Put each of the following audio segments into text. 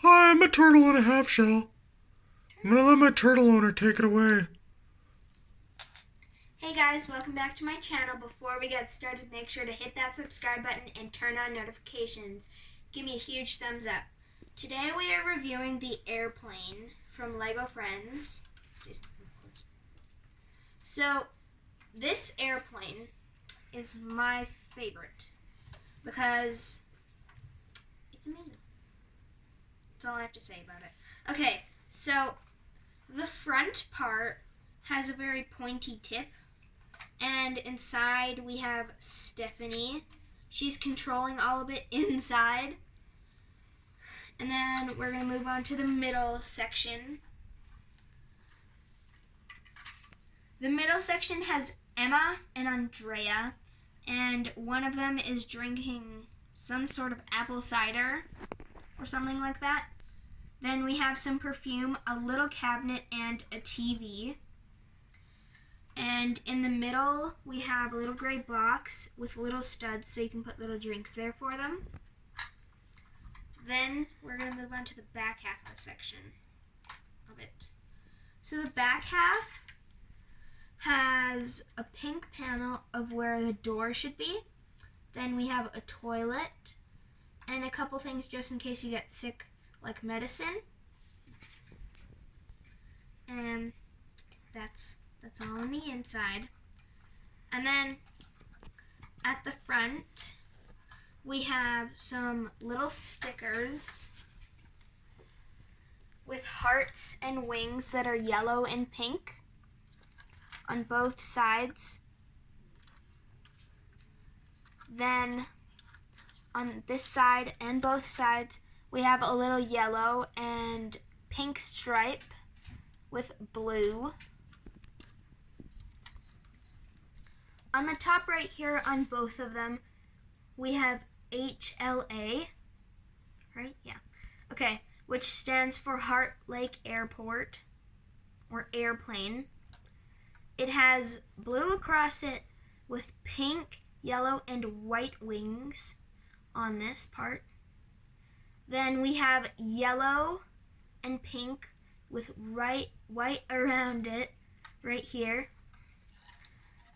Hi, I'm a turtle in a half shell. I'm gonna let my turtle owner take it away. Hey guys, welcome back to my channel. Before we get started, make sure to hit that subscribe button and turn on notifications. Give me a huge thumbs up. Today we are reviewing the airplane from Lego Friends. So this airplane is my favorite because it's amazing. That's all I have to say about it. Okay, so the front part has a very pointy tip. And inside we have Stephanie. She's controlling all of it inside. And then we're going to move on to the middle section. The middle section has Emma and Andrea. And one of them is drinking some sort of apple cider or something like that. Then we have some perfume, a little cabinet, and a TV. And in the middle, we have a little gray box with little studs so you can put little drinks there for them. Then we're going to move on to the back half of the section of it. So the back half has a pink panel of where the door should be. Then we have a toilet and a couple things just in case you get sick, like medicine. And that's all on the inside. And then at the front, we have some little stickers with hearts and wings that are yellow and pink on both sides. Then on this side and both sides, we have a little yellow and pink stripe with blue. On the top right here on both of them, we have HLA, right? Yeah. Okay, which stands for Heart Lake Airport, or airplane. It has blue across it with pink, yellow, and white wings on this part. Then we have yellow and pink with white around it right here.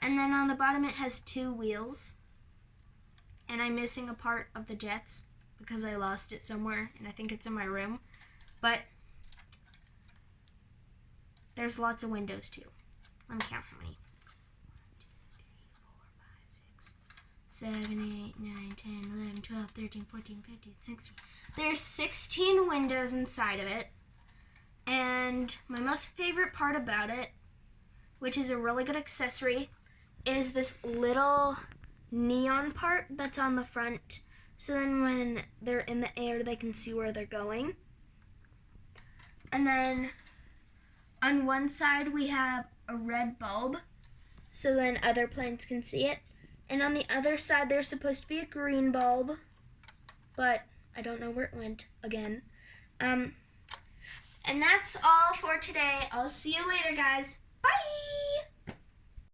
And then on the bottom it has two wheels. And I'm missing a part of the jets because I lost it somewhere and I think it's in my room. But there's lots of windows too. Let me count how many. 1, 2, 3, 4, 5, 6, 7, 8, 9, 10, 11, 12, 13, 14, 15, 16. There's 16 windows inside of it. And my most favorite part about it, which is a really good accessory, is this little neon part that's on the front, so then when they're in the air they can see where they're going. And then on one side we have a red bulb, so then other planes can see it. And on the other side there's supposed to be a green bulb, but I don't know where it went again. And that's all for today. I'll see you later, guys. Bye!